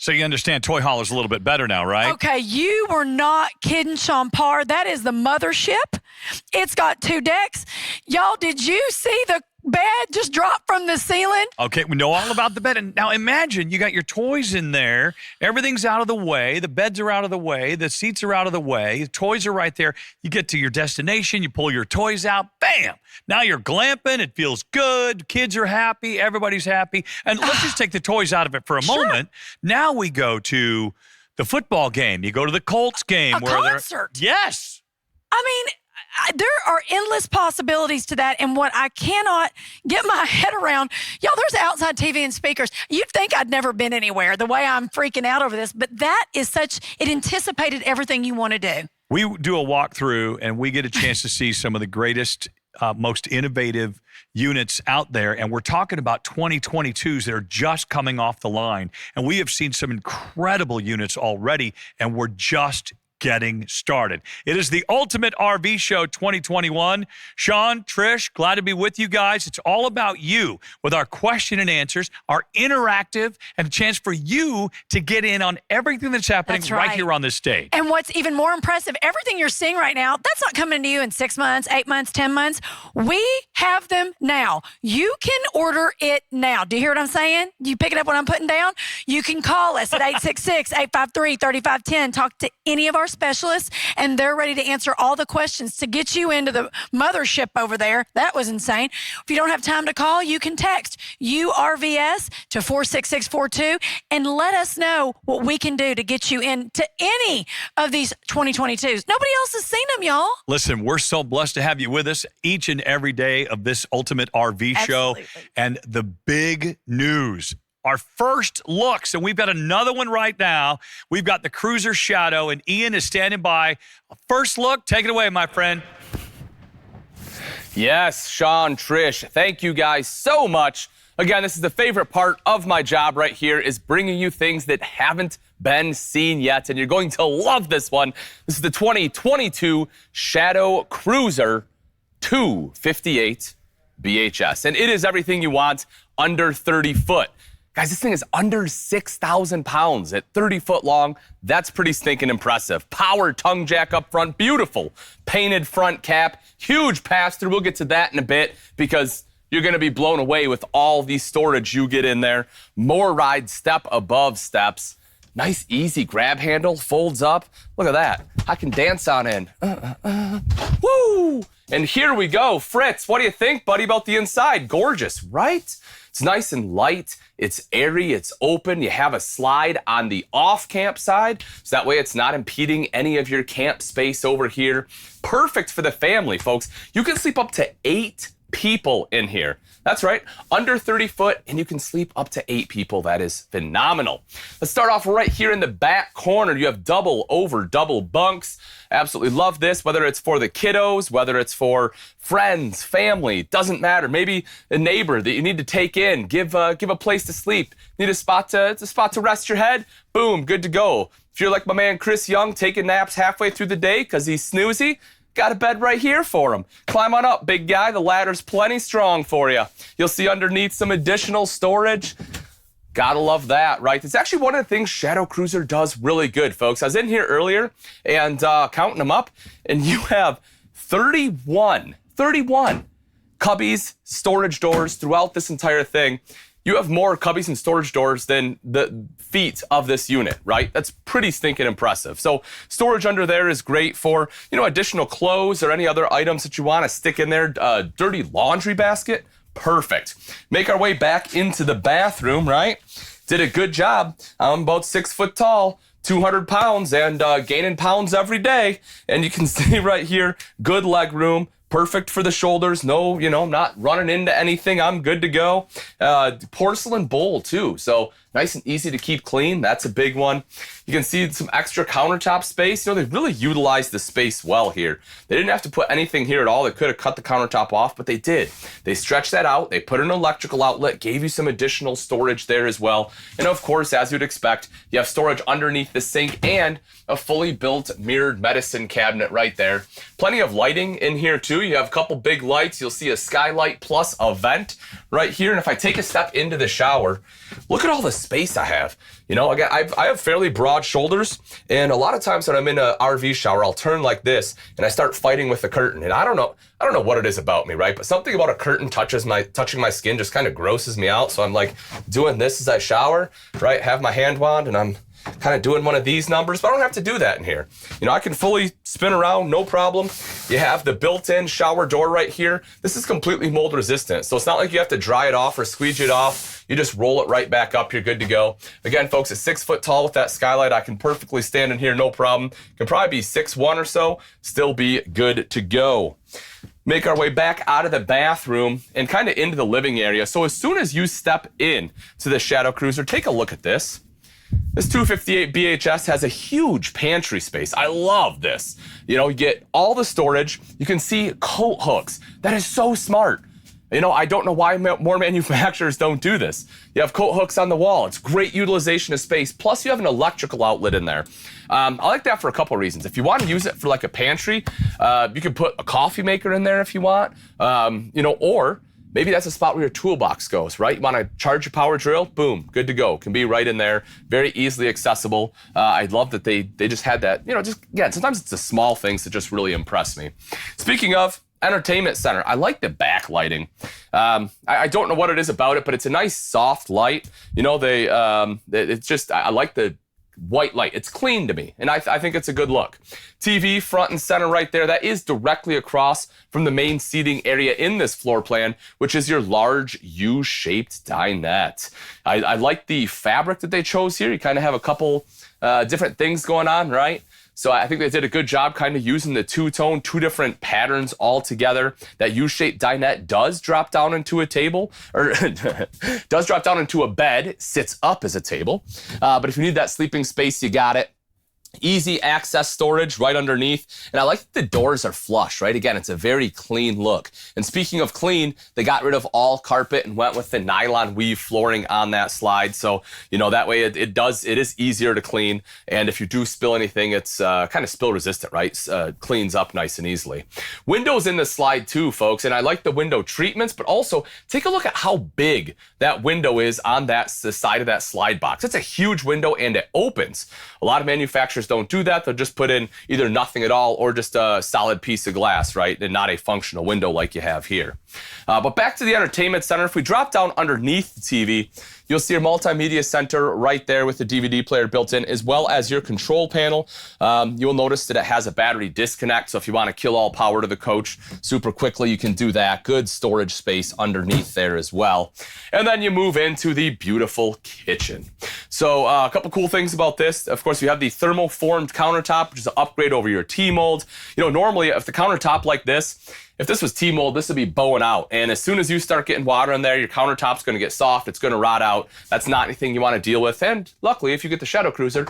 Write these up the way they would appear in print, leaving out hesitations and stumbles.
So you understand Toy Hall is a little bit better now, right? Okay, you were not kidding, Sean Parr. That is the mothership. It's got 2 decks. Y'all, did you see the bed just drop from the ceiling? Okay, we know all about the bed. And now imagine you got your toys in there. Everything's out of the way. The beds are out of the way. The seats are out of the way. The toys are right there. You get to your destination. You pull your toys out. Bam! Now you're glamping. It feels good. Kids are happy. Everybody's happy. And let's just take the toys out of it for a moment. Now we go to the football game. You go to the Colts game. A concert. Yes. I mean, there are endless possibilities to that, and what I cannot get my head around, y'all, there's outside TV and speakers. You'd think I'd never been anywhere the way I'm freaking out over this, but that is it anticipated everything you want to do. We do a walkthrough, and we get a chance to see some of the greatest, most innovative units out there, and we're talking about 2022s that are just coming off the line, and we have seen some incredible units already, and we're just getting started. It is the Ultimate RV Show 2021. Sean, Trish, glad to be with you guys. It's all about you with our question and answers, our interactive, and a chance for you to get in on everything that's happening right here on this stage. And what's even more impressive, everything you're seeing right now, that's not coming to you in 6 months, 8 months, 10 months. We have them now. You can order it now. Do you hear what I'm saying? You pick it up what I'm putting down? You can call us at 866-853-3510. Talk to any of our specialists, and they're ready to answer all the questions to get you into the mothership over there. That was insane. If you don't have time to call, you can text URVS to 46642 and let us know what we can do to get you into any of these 2022s. Nobody else has seen them, y'all. Listen, we're so blessed to have you with us each and every day of this Ultimate RV Show. And the big news, our first looks, and we've got another one right now. We've got the Cruiser Shadow, and Ian is standing by. First look, take it away, my friend. Yes, Sean, Trish, thank you guys so much. Again, this is the favorite part of my job right here, is bringing you things that haven't been seen yet, and you're going to love this one. This is the 2022 Shadow Cruiser 258 BHS, and it is everything you want under 30 foot. Guys, this thing is under 6,000 pounds at 30 foot long. That's pretty stinking impressive. Power tongue jack up front, beautiful. Painted front cap, huge pass-through. We'll get to that in a bit because you're gonna be blown away with all the storage you get in there. More ride, step above steps. Nice, easy grab handle, folds up. Look at that. I can dance on in. Woo! And here we go. Fritz, what do you think, buddy, about the inside? Gorgeous, right? It's nice and light. It's airy. It's open. You have a slide on the off-camp side, so that way it's not impeding any of your camp space over here. Perfect for the family, folks. You can sleep up to 8 people in here. That's right, under 30 foot, and you can sleep up to 8 people. That is phenomenal. Let's start off right here in the back corner. You have double bunks. Absolutely love this, whether it's for the kiddos, whether it's for friends, family, doesn't matter. Maybe a neighbor that you need to take in, give a place to sleep. Need a spot to rest your head? Boom, good to go. If you're like my man Chris Young, taking naps halfway through the day because he's snoozy, got a bed right here for him. Climb on up, big guy. The ladder's plenty strong for you. You'll see underneath some additional storage. Gotta love that, right? It's actually one of the things Shadow Cruiser does really good, folks. I was in here earlier and counting them up, and you have 31 cubbies, storage doors throughout this entire thing. You have more cubbies and storage doors than the feet of this unit, right? That's pretty stinking impressive. So storage under there is great for, additional clothes or any other items that you want to stick in there. Dirty laundry basket, perfect. Make our way back into the bathroom, right? Did a good job. I'm about 6 foot tall, 200 pounds, and gaining pounds every day. And you can see right here, good leg room. Perfect for the shoulders. No, I'm not running into anything. I'm good to go. Porcelain bowl too. So nice and easy to keep clean. That's a big one. You can see some extra countertop space. They really utilized the space well here. They didn't have to put anything here at all. They could have cut the countertop off, but they did. They stretched that out. They put an electrical outlet, gave you some additional storage there as well. And of course, as you'd expect, you have storage underneath the sink and a fully built mirrored medicine cabinet right there. Plenty of lighting in here too. You have a couple big lights. You'll see a skylight plus a vent right here. And if I take a step into the shower, look at all the space I have. You know, I have fairly broad shoulders, and a lot of times when I'm in an RV shower, I'll turn like this and I start fighting with the curtain. And I don't know what it is about me, right? But something about a curtain touching my skin just kind of grosses me out. So I'm like doing this as I shower, right? Have my hand wand and I'm kind of doing one of these numbers, but I don't have to do that in here. You know, I can fully spin around, no problem. You have the built-in shower door right here. This is completely mold resistant, so it's not like you have to dry it off or squeegee it off. You just roll it right back up, you're good to go. Again, folks, it's 6 foot tall with that skylight. I can perfectly stand in here, no problem. Can probably be 6'1" or so, still be good to go. Make our way back out of the bathroom and kind of into the living area. So as soon as you step in to the Shadow Cruiser, take a look at this. This 258 BHS has a huge pantry space. I love this. You know, you get all the storage. You can see coat hooks. That is so smart. You know, I don't know why more manufacturers don't do this. You have coat hooks on the wall. It's great utilization of space. Plus, you have an electrical outlet in there. I like that for a couple of reasons. If you want to use it for like a pantry, you can put a coffee maker in there if you want. You know, or maybe that's a spot where your toolbox goes, right? You want to charge your power drill? Boom, good to go. Can be right in there, very easily accessible. I love that they just had that, you know, just, again, sometimes it's the small things that just really impress me. Speaking of entertainment center, I like the backlighting. I don't know what it is about it, but it's a nice soft light. You know, it's just, I like the white light. It's clean to me, and I think it's a good look. TV front and center right there. That is directly across from the main seating area in this floor plan, which is your large U-shaped dinette. I like the fabric that they chose here. You kind of have a couple different things going on, right? So I think they did a good job kind of using the two-tone, two different patterns all together. That U-shaped dinette does drop down into a table, or does drop down into a bed, sits up as a table. But if you need that sleeping space, you got it. Easy access storage right underneath. And I like that the doors are flush, right? Again, it's a very clean look. And speaking of clean, they got rid of all carpet and went with the nylon weave flooring on that slide. So, you know, that way it is easier to clean. And if you do spill anything, it's kind of spill resistant, right? Cleans up nice and easily. Windows in the slide too, folks. And I like the window treatments, but also take a look at how big that window is on the side of that slide box. It's a huge window and it opens. A lot of manufacturers don't do that. They'll just put in either nothing at all or just a solid piece of glass, right? And not a functional window like you have here. But back to the entertainment center. If we drop down underneath the TV, you'll see your multimedia center right there with the DVD player built in, as well as your control panel. You'll notice that it has a battery disconnect. So if you want to kill all power to the coach super quickly, you can do that. Good storage space underneath there as well. And then you move into the beautiful kitchen. So a couple cool things about this. Of course, you have the thermoformed countertop, which is an upgrade over your T-mold. You know, normally if the countertop like this, if this was T-mold, this would be bowing out. And as soon as you start getting water in there, your countertop's going to get soft. It's going to rot out. That's not anything you want to deal with. And luckily, if you get the Shadow Cruiser,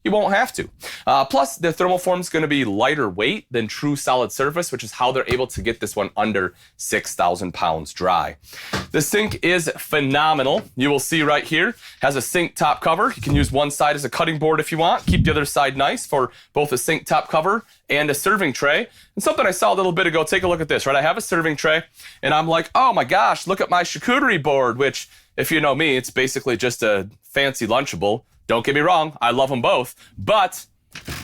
you won't have to. Plus, the thermoform is going to be lighter weight than true solid surface, which is how they're able to get this one under 6,000 pounds dry. The sink is phenomenal. You will see right here, has a sink top cover. You can use one side as a cutting board if you want. Keep the other side nice for both a sink top cover and a serving tray. And something I saw a little bit ago, take a look at this, right? I have a serving tray, and I'm like, oh my gosh, look at my charcuterie board, which, if you know me, it's basically just a fancy Lunchable. Don't get me wrong, I love them both, but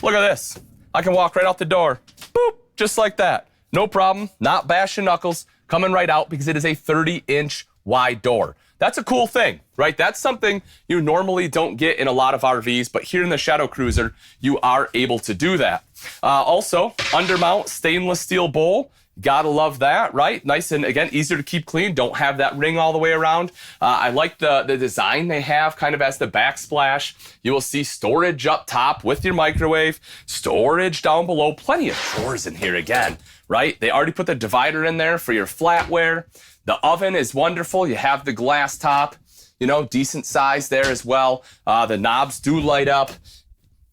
look at this. I can walk right out the door, boop, just like that. No problem, not bashing knuckles, coming right out because it is a 30-inch wide door. That's a cool thing, right? That's something you normally don't get in a lot of RVs, but here in the Shadow Cruiser, you are able to do that. Also, undermount stainless steel bowl. Gotta love that, right? Nice and, again, easier to keep clean. Don't have that ring all the way around. I like the design they have kind of as the backsplash. You will see storage up top with your microwave, storage down below, plenty of drawers in here again, right? They already put the divider in there for your flatware. The oven is wonderful. You have the glass top, you know, decent size there as well. The knobs do light up.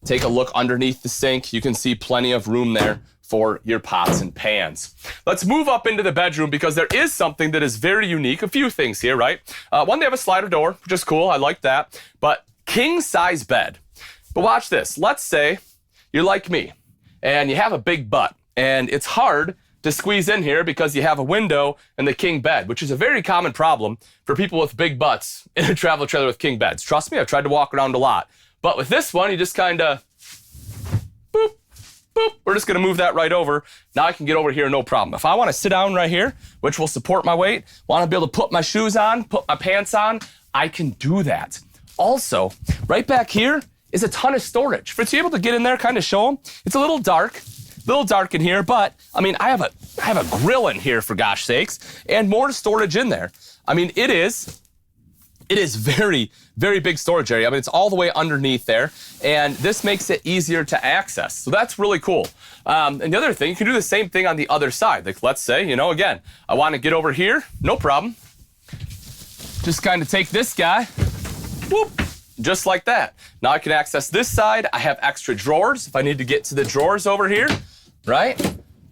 Take a look underneath the sink. You can see plenty of room there for your pots and pans. Let's move up into the bedroom because there is something that is very unique. A few things here, right? One, they have a slider door, which is cool. I like that. But king size bed. But watch this. Let's say you're like me and you have a big butt and it's hard to squeeze in here because you have a window and the king bed, which is a very common problem for people with big butts in a travel trailer with king beds. Trust me, I've tried to walk around a lot. But with this one, you just kind of boop, boop. We're just gonna move that right over. Now I can get over here, no problem. If I wanna sit down right here, which will support my weight, wanna be able to put my shoes on, put my pants on, I can do that. Also, right back here is a ton of storage. For it to be able to get in there, kind of show them, it's a little dark in here, but I mean, I have a grill in here for gosh sakes, and more storage in there. I mean, it is very, very big storage area. I mean, it's all the way underneath there, and this makes it easier to access. So that's really cool. And the other thing, you can do the same thing on the other side. Like, let's say, you know, again, I want to get over here, no problem. Just kind of take this guy, whoop, just like that. Now I can access this side. I have extra drawers if I need to get to the drawers over here, right?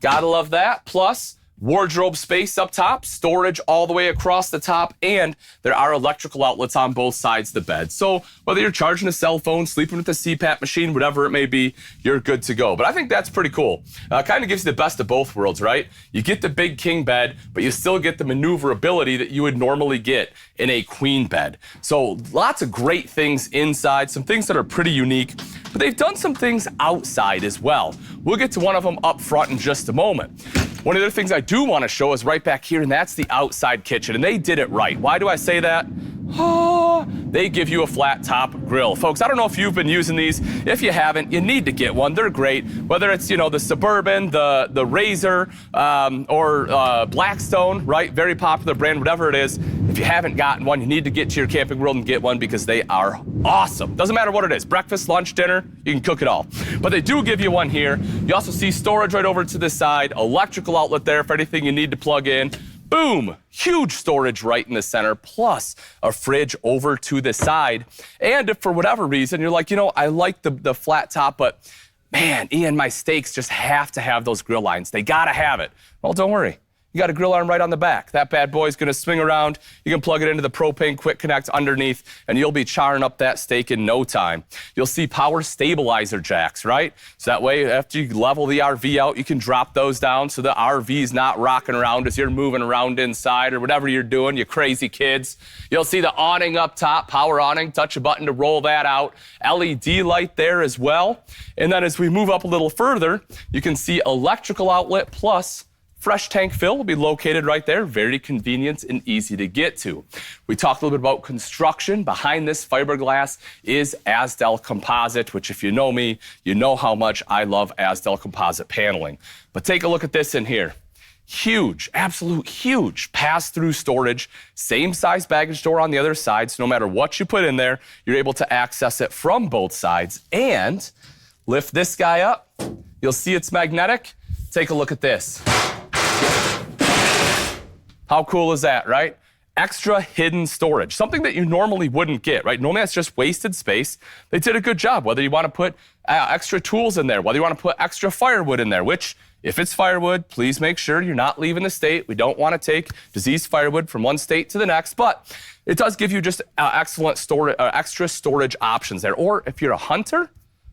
Gotta love that. Plus, wardrobe space up top, storage all the way across the top, and there are electrical outlets on both sides of the bed. So whether you're charging a cell phone, sleeping with a CPAP machine, whatever it may be, you're good to go. But I think that's pretty cool. Kind of gives you the best of both worlds, right? You get the big king bed, but you still get the maneuverability that you would normally get in a queen bed. So lots of great things inside, some things that are pretty unique, but they've done some things outside as well. We'll get to one of them up front in just a moment. One of the other things I do want to show is right back here, and that's the outside kitchen, and they did it right. Why do I say that? Oh, they give you a flat top grill. Folks, I don't know if you've been using these. If you haven't, you need to get one. They're great. Whether it's, you know, the Suburban, the Razor, or Blackstone, right? Very popular brand, whatever it is. If you haven't gotten one, you need to get to your camping world and get one because they are awesome. Doesn't matter what it is, breakfast, lunch, dinner, you can cook it all. But they do give you one here. You also see storage right over to the side, electrical outlet there for anything you need to plug in. Boom, huge storage right in the center, plus a fridge over to the side. And if for whatever reason you're like, you know, I like the flat top, but man, Ian, my steaks just have to have those grill lines. They gotta have it. Well, don't worry. You got a grill arm right on the back. That bad boy's gonna swing around. You can plug it into the propane quick connect underneath, and you'll be charring up that steak in no time. You'll see power stabilizer jacks, right? So that way, after you level the RV out, you can drop those down so the RV's not rocking around as you're moving around inside or whatever you're doing, you crazy kids. You'll see the awning up top, power awning, touch a button to roll that out. LED light there as well. And then as we move up a little further, you can see electrical outlet plus fresh tank fill will be located right there, very convenient and easy to get to. We talked a little bit about construction. Behind this fiberglass is Azdel composite, which if you know me, you know how much I love Azdel composite paneling. But take a look at this in here. Huge, absolute huge pass-through storage, same size baggage door on the other side, so no matter what you put in there, you're able to access it from both sides. And lift this guy up, you'll see it's magnetic. Take a look at this. How cool is that, right? Extra hidden storage, something that you normally wouldn't get, right? Normally that's just wasted space. They did a good job, whether you want to put extra tools in there, whether you want to put extra firewood in there, which if it's firewood, please make sure you're not leaving the state. We don't want to take diseased firewood from one state to the next, but it does give you just excellent storage, extra storage options there. Or if you're a hunter,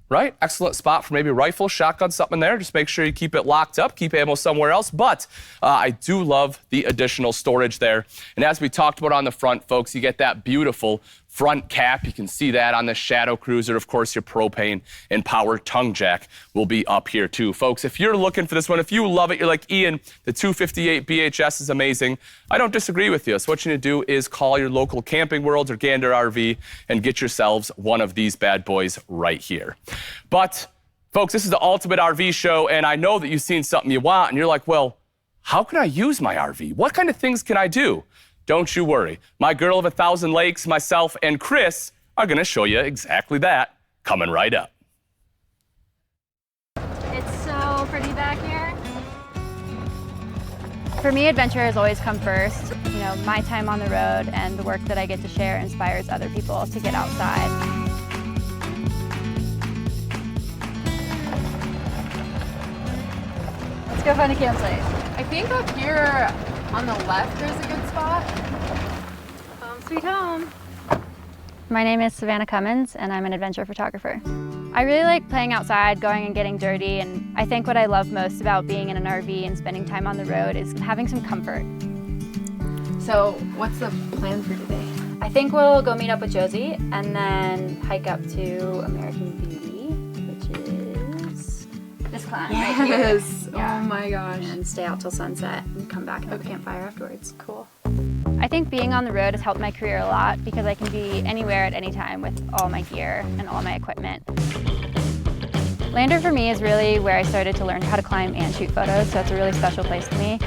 right? Excellent spot for maybe a rifle, shotgun, something there. Just make sure you keep it locked up, keep ammo somewhere else. But I do love the additional storage there. And as we talked about on the front, folks, you get that beautiful front cap. You can see that on the Shadow Cruiser. Of course, your propane and power tongue jack will be up here too. Folks, if you're looking for this one, if you love it, you're like, Ian, the 258 BHS is amazing. I don't disagree with you. So what you need to do is call your local Camping World or Gander RV and get yourselves one of these bad boys right here. But folks, this is the Ultimate RV Show, and I know that you've seen something you want, and you're like, well, how can I use my RV? What kind of things can I do? Don't you worry. My girl of 1,000 lakes, myself, and Chris are going to show you exactly that coming right up. It's so pretty back here. For me, adventure has always come first. You know, my time on the road and the work that I get to share inspires other people to get outside. Let's go find a campsite. I think up here on the left there's a good spot. Home sweet home. My name is Savannah Cummins, and I'm an adventure photographer. I really like playing outside, going and getting dirty, and I think what I love most about being in an RV and spending time on the road is having some comfort. So, what's the plan for today? I think we'll go meet up with Josie and then hike up to American Beauty, which is this climb right here. Yes. Yeah. Oh my gosh. And stay out till sunset and come back and have a campfire afterwards. Cool. I think being on the road has helped my career a lot because I can be anywhere at any time with all my gear and all my equipment. Lander for me is really where I started to learn how to climb and shoot photos, so it's a really special place to me.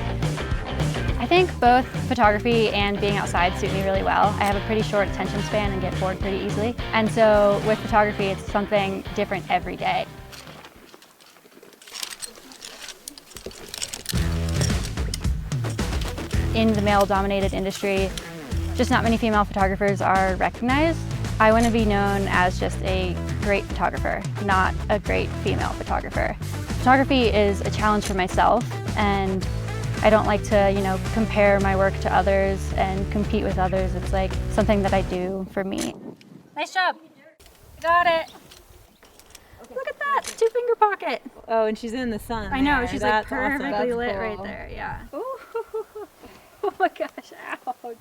I think both photography and being outside suit me really well. I have a pretty short attention span and get bored pretty easily. And so with photography, it's something different every day. In the male-dominated industry, just not many female photographers are recognized. I want to be known as just a great photographer, not a great female photographer. Photography is a challenge for myself, and I don't like to, compare my work to others and compete with others. It's like something that I do for me. Nice job. Got it. Look at that, 2-finger pocket. Oh, and she's in the sun. I know, there. she's That's like perfectly awesome. lit That's right cool. there, yeah. Oh my gosh, ouch.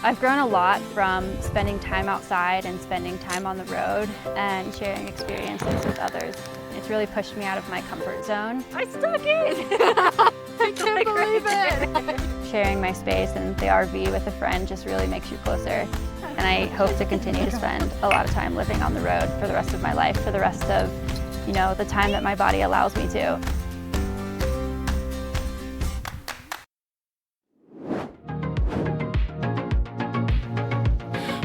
I've grown a lot from spending time outside and spending time on the road and sharing experiences with others. It's really pushed me out of my comfort zone. I stuck it! I can't believe it! Sharing my space and the RV with a friend just really makes you closer. And I hope to continue to spend a lot of time living on the road for the rest of my life, for the rest of, the time that my body allows me to.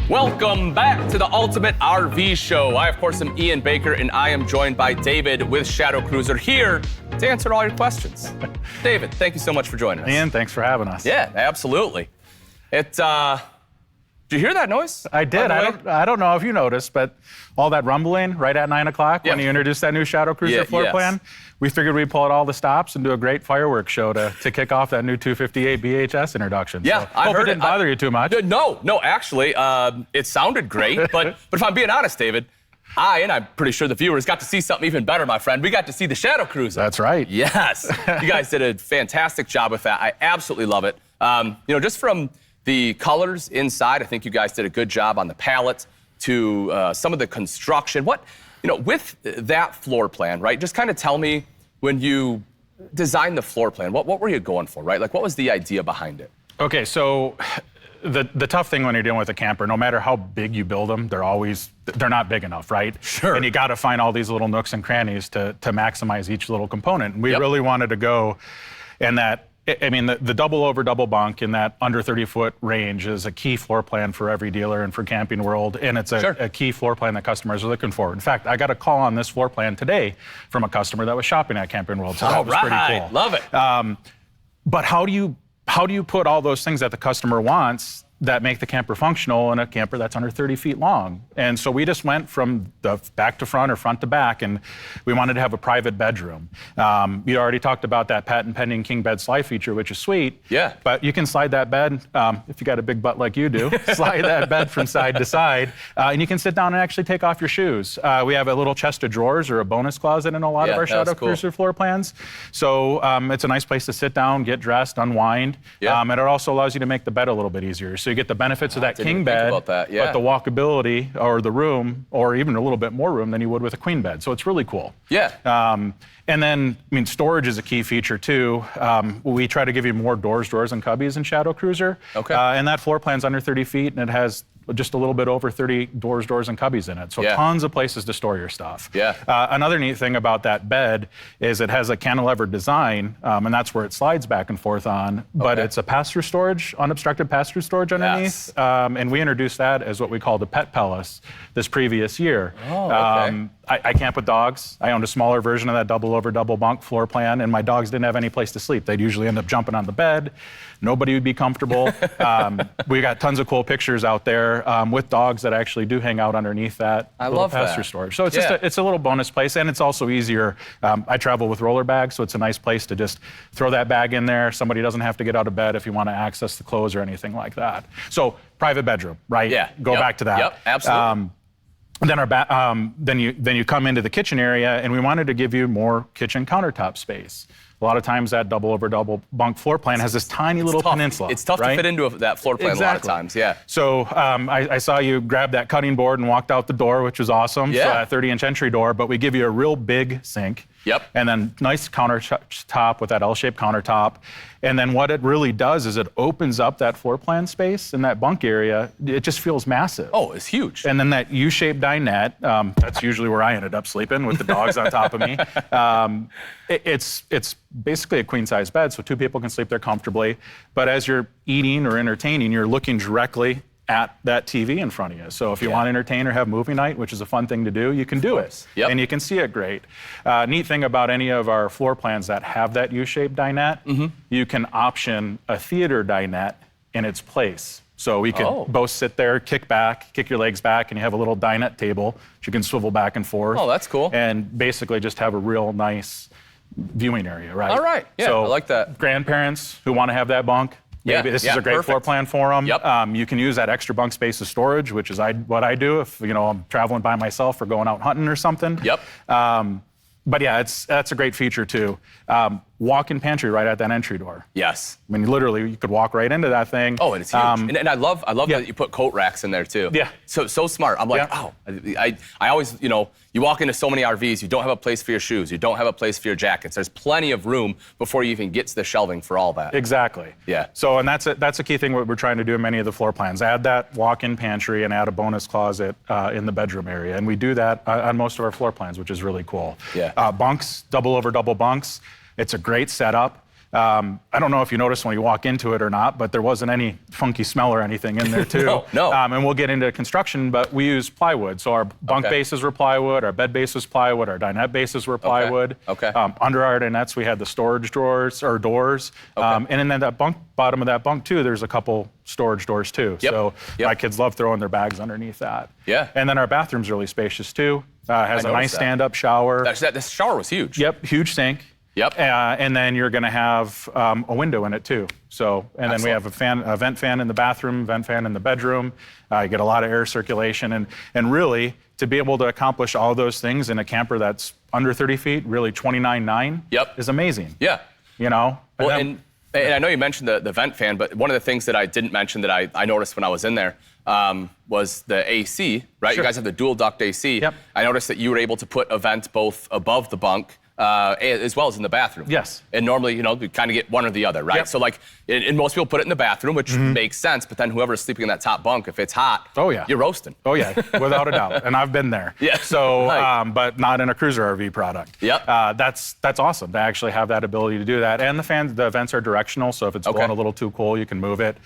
Welcome back to the Ultimate RV Show. I, of course, am Ian Baker, and I am joined by David with Shadow Cruiser here to answer all your questions. David, thank you so much for joining us. Ian, thanks for having us. Yeah, absolutely. Did you hear that noise? I did. I don't know if you noticed, but all that rumbling right at 9 o'clock when Yeah. you introduced that new Shadow Cruiser floor yes. plan, we figured we'd pull out all the stops and do a great fireworks show to kick off that new 258 BHS introduction. Yeah, so I hope heard it didn't it. bother you too much. No, actually, it sounded great, but if I'm being honest, David, and I'm pretty sure the viewers got to see something even better, my friend. We got to see the Shadow Cruiser. That's right. Yes, you guys did a fantastic job with that. I absolutely love it. Just from the colors inside, I think you guys did a good job on the palette to some of the construction. With that floor plan, right? Just kind of tell me when you designed the floor plan, what were you going for, right? Like, what was the idea behind it? Okay, so the tough thing when you're dealing with a camper, no matter how big you build them, they're not big enough, right? Sure. And you got to find all these little nooks and crannies to maximize each little component. And we Yep. really wanted to go in that. I mean, the double over double bunk in that under 30-foot range is a key floor plan for every dealer and for Camping World, and it's a key floor plan that customers are looking for. In fact, I got a call on this floor plan today from a customer that was shopping at Camping World, so that was pretty cool. Love it. But how do you put all those things that the customer wants that make the camper functional in a camper that's under 30 feet long? And so we just went from the back to front or front to back, and we wanted to have a private bedroom. You already talked about that patent pending king bed slide feature, which is sweet. Yeah. But you can slide that bed, if you got a big butt like you do, slide that bed from side to side, and you can sit down and actually take off your shoes. We have a little chest of drawers or a bonus closet in a lot of our Shadow Cruiser floor plans. So it's a nice place to sit down, get dressed, unwind, and it also allows you to make the bed a little bit easier. So you get the benefits of that king bed, about that. Yeah. but the walkability or the room, or even a little bit more room than you would with a queen bed. So it's really cool. Yeah. And then, storage is a key feature too. We try to give you more doors, drawers, and cubbies in Shadow Cruiser. Okay. And that floor plan's under 30 feet, and it has just a little bit over 30 doors, drawers, and cubbies in it. So tons of places to store your stuff. Yeah. Another neat thing about that bed is it has a cantilever design, and that's where it slides back and forth on. But it's a pass-through storage, unobstructed pass-through storage underneath. Yes. And we introduced that as what we call the Pet Palace this previous year. Oh, okay. I camp with dogs. I owned a smaller version of that double over double bunk floor plan, and my dogs didn't have any place to sleep. They'd usually end up jumping on the bed. Nobody would be comfortable. We got tons of cool pictures out there with dogs that actually do hang out underneath that little pass-through storage. So it's just it's a little bonus place, and it's also easier. I travel with roller bags, so it's a nice place to just throw that bag in there. Somebody doesn't have to get out of bed if you want to access the clothes or anything like that. So private bedroom, right? Yeah. Go back to that. Yep, absolutely. Then you come into the kitchen area, and we wanted to give you more kitchen countertop space. A lot of times that double over double bunk floor plan has this tiny little peninsula. It's tough to fit into that floor plan a lot of times, yeah. So I saw you grab that cutting board and walked out the door, which was awesome. Yeah. So that 30-inch entry door, but we give you a real big sink. Yep. And then nice countertop with that L-shaped countertop. And then what it really does is it opens up that floor plan space in that bunk area. It just feels massive. Oh, it's huge. And then that U-shaped dinette, that's usually where I ended up sleeping with the dogs on top of me. It's basically a queen-size bed, so 2 people can sleep there comfortably. But as you're eating or entertaining, you're looking directly at that TV in front of you. So if you want to entertain or have movie night, which is a fun thing to do, you can do it. Yep. And you can see it great. Neat thing about any of our floor plans that have that U-shaped dinette, you can option a theater dinette in its place. So we could both sit there, kick your legs back, and you have a little dinette table that you can swivel back and forth. Oh, that's cool. And basically just have a real nice viewing area, right? All right, yeah, so I like that. Grandparents who want to have that bunk, maybe this is a great floor plan for them. Yep. You can use that extra bunk space as storage, which is what I do if I'm traveling by myself or going out hunting or something. Yep. But yeah, that's a great feature too. Walk-in pantry right at that entry door. Yes. I mean, literally, you could walk right into that thing. Oh, and it's huge. And I love that you put coat racks in there too. Yeah. So smart. I'm like, I always, you walk into so many RVs, you don't have a place for your shoes, you don't have a place for your jackets. There's plenty of room before you even get to the shelving for all that. Exactly. Yeah. So, and that's a key thing what we're trying to do in many of the floor plans. Add that walk-in pantry and add a bonus closet in the bedroom area. And we do that on most of our floor plans, which is really cool. Yeah. Bunks, double over double bunks. It's a great setup. I don't know if you noticed when you walk into it or not, but there wasn't any funky smell or anything in there too. No. And we'll get into construction, but we use plywood. So our bunk bases were plywood, our bed base was plywood, our dinette bases were plywood. Okay. Under our dinettes, we had the storage drawers or doors. And then that bottom of that bunk too, there's a couple storage doors too. So my kids love throwing their bags underneath that. Yeah. And then our bathroom's really spacious too. Has a nice stand-up shower. That shower was huge. Yep, huge sink. Yep. And then you're going to have a window in it too. So, and then we have a vent fan in the bathroom, vent fan in the bedroom. You get a lot of air circulation, and really to be able to accomplish all those things in a camper that's under 30 feet, really 29.9, is amazing. Yeah. Well, and I know you mentioned the vent fan, but one of the things that I didn't mention that I noticed when I was in there was the AC, right? Sure. You guys have the dual duct AC. Yep. I noticed that you were able to put a vent both above the bunk as well as in the bathroom. Yes. And normally, you kind of get one or the other, right? Yep. So and most people put it in the bathroom, which makes sense, but then whoever's sleeping in that top bunk, if it's hot, you're roasting. Oh yeah, without a doubt. And I've been there. Yeah. So, Right. but not in a cruiser RV product. Yep. That's awesome to actually have that ability to do that. And the vents are directional, so if it's blowing a little too cool, you can move it.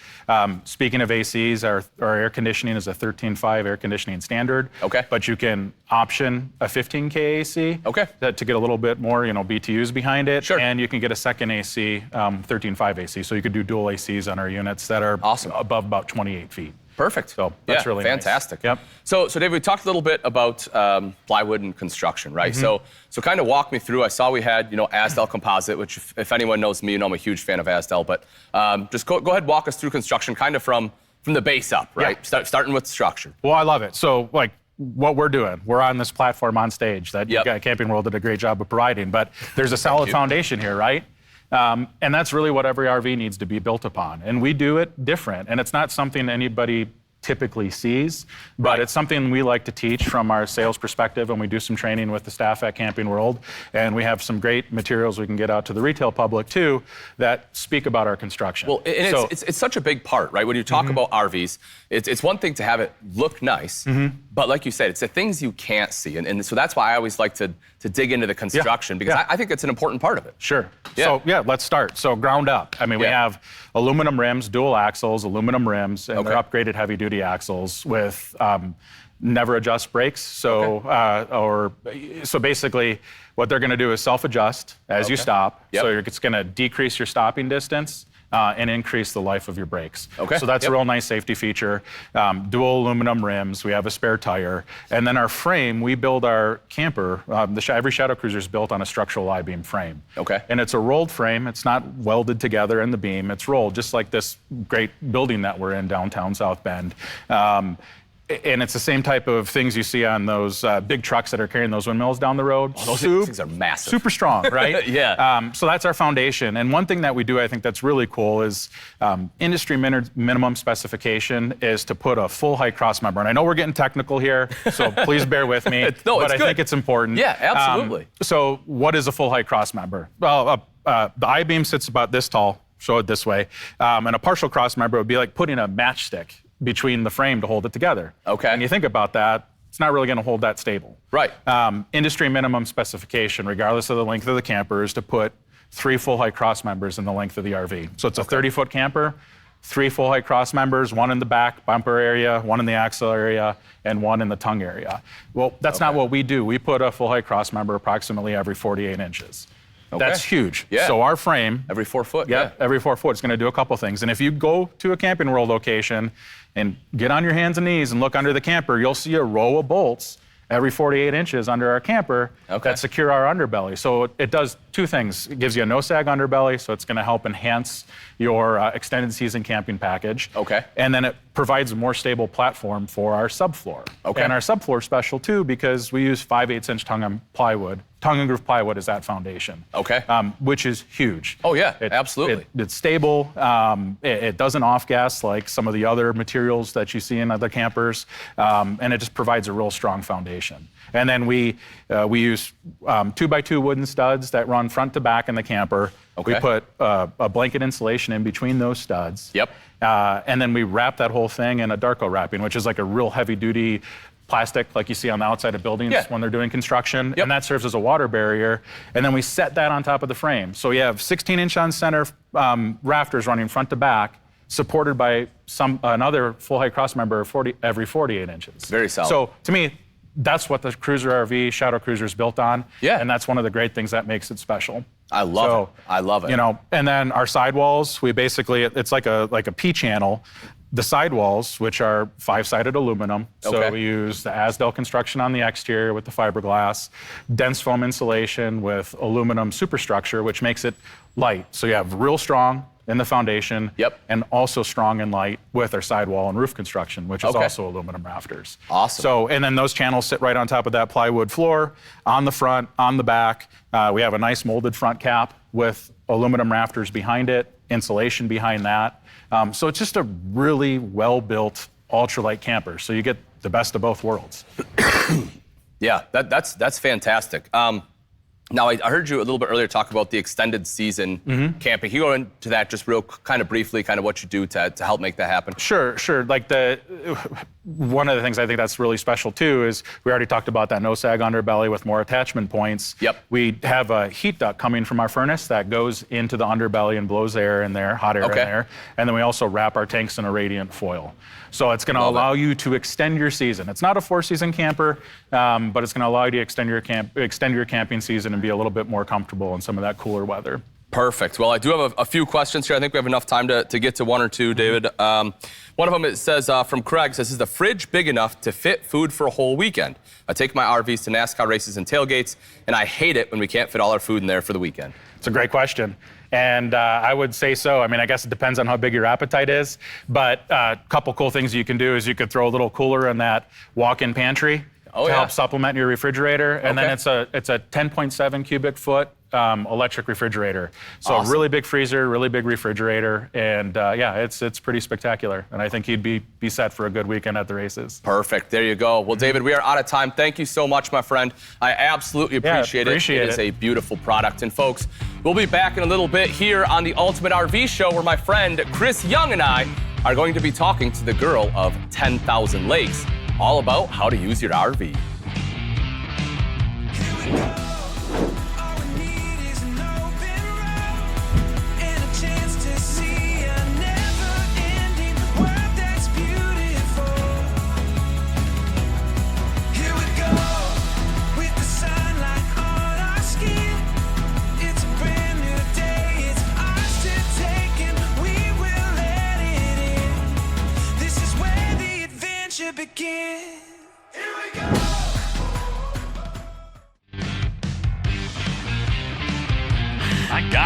Speaking of ACs, our air conditioning is a 13.5 air conditioning standard. Okay. But you can option a 15K AC. Okay. To get a little bit more, BTUs behind it. Sure. And you can get a second AC, 13.5 AC. So you could do dual ACs on our units that are above about 28 feet. Perfect. So that's really fantastic. Nice. Yep. So Dave, we talked a little bit about plywood and construction, right? So kind of walk me through. I saw we had Asdel composite, which if anyone knows me, I'm a huge fan of Asdel. But just go ahead, walk us through construction, kind of from the base up, right? Yeah. Starting with structure. Well, I love it. So what we're doing, we're on this platform on stage that Camping World did a great job of providing, but there's a solid foundation here, right? And that's really what every RV needs to be built upon. And we do it different. And it's not something anybody typically sees, but it's something we like to teach from our sales perspective, and we do some training with the staff at Camping World, and we have some great materials we can get out to the retail public too that speak about our construction. Well, and it's such a big part, right? When you talk about RVs, it's one thing to have it look nice, but like you said, it's the things you can't see, and so that's why I always like to dig into the construction because I think it's an important part of it. Sure. So let's start. So ground up. I mean, we have aluminum rims, dual axles, aluminum rims, and they're upgraded heavy duty axles with never adjust brakes. So so basically what they're going to do is self-adjust as you stop. So it's going to decrease your stopping distance and increase the life of your brakes. So that's a real nice safety feature. Dual aluminum rims, we have a spare tire. And then our frame, we build our camper, every Shadow Cruiser is built on a structural I-beam frame. And it's a rolled frame. It's not welded together in the beam. It's rolled, just like this great building that we're in downtown South Bend. And it's the same type of things you see on those big trucks that are carrying those windmills down the road. Those things are massive. Super strong, right? Yeah. So that's our foundation. And one thing that we do, I think that's really cool, is industry minimum specification is to put a full height cross member. And I know we're getting technical here, so please bear with me. No, but it's I think it's important. Yeah, absolutely. So what is a full height cross member? Well, the I-beam sits about this tall. Show it this way. And a partial cross member would be like putting a matchstick between the frame to hold it together. Okay. And you think about that, it's not really going to hold that stable. Right. Industry minimum specification, regardless of the length of the camper, is to put 3 full height cross members in the length of the RV. So it's a 30-foot camper, 3 full height cross members, 1 in the back bumper area, 1 in the axle area, and 1 in the tongue area. Well, that's not what we do. We put a full height cross member approximately every 48 inches. Okay. That's huge. Yeah. So our frame, Every 4 foot. yeah, every 4 foot is going to do a couple things. And if you go to a Camping World location and get on your hands and knees and look under the camper, you'll see a row of bolts every 48 inches under our camper that secure our underbelly. So it does 2 things. It gives you a no-sag underbelly, so it's going to help enhance your extended season camping package. Okay. And then it provides a more stable platform for our subfloor. Okay. And our subfloor is special too because we use 5/8" tongue and plywood. Tongue and groove plywood is that foundation. Okay. Which is huge. Oh, yeah, absolutely. It's stable. It doesn't off-gas like some of the other materials that you see in other campers. And it just provides a real strong foundation. And then we use 2x2 wooden studs that run front to back in the camper. Okay. We put a blanket insulation in between those studs. Yep. And then we wrap that whole thing in a Darko wrapping, which is like a real heavy-duty plastic like you see on the outside of buildings when they're doing construction. Yep. And that serves as a water barrier. And then we set that on top of the frame. So you have 16-inch on center rafters running front to back, supported by another full-height cross member every 48 inches. Very solid. So to me, that's what the Cruiser RV Shadow Cruiser is built on. Yeah. And that's one of the great things that makes it special. I love it. I love it. You know, and then our sidewalls, we basically, it's like a P channel. The sidewalls, which are 5-sided aluminum, so we use the Asdel construction on the exterior with the fiberglass, dense foam insulation with aluminum superstructure, which makes it light. So you have real strong in the foundation, and also strong and light with our sidewall and roof construction, which is also aluminum rafters. Awesome. So, and then those channels sit right on top of that plywood floor, on the front, on the back. We have a nice molded front cap with aluminum rafters behind it, insulation behind that. So it's just a really well-built ultralight camper. So you get the best of both worlds. Yeah, that's fantastic. Now, I heard you a little bit earlier talk about the extended season camping. Can you go into that just real kind of briefly, kind of what you do to help make that happen? Sure. Like one of the things I think that's really special too is we already talked about that no-sag underbelly with more attachment points. Yep. We have a heat duct coming from our furnace that goes into the underbelly and blows air in there, hot air in there. And then we also wrap our tanks in a radiant foil. So it's going to allow you to extend your season. It's not a 4-season camper, but it's going to allow you to extend your camping season and be a little bit more comfortable in some of that cooler weather. Perfect. Well, I do have a few questions here. I think we have enough time to get to 1 or 2, David. One of them, it says from Craig, says, is the fridge big enough to fit food for a whole weekend? I take my RVs to NASCAR races and tailgates, and I hate it when we can't fit all our food in there for the weekend. It's a great question. And I would say so. I mean, I guess it depends on how big your appetite is. But a couple cool things you can do is you could throw a little cooler in that walk-in pantry to help supplement your refrigerator. And then it's a 10.7 cubic foot electric refrigerator. So a really big freezer, really big refrigerator. And yeah, it's pretty spectacular. And I think you'd be set for a good weekend at the races. Perfect. There you go. Well, David, we are out of time. Thank you so much, my friend. I absolutely appreciate it. It is a beautiful product. And folks, we'll be back in a little bit here on the Ultimate RV Show where my friend Chris Young and I are going to be talking to the girl of 10,000 lakes all about how to use your RV. Begin. Here we go. I got it.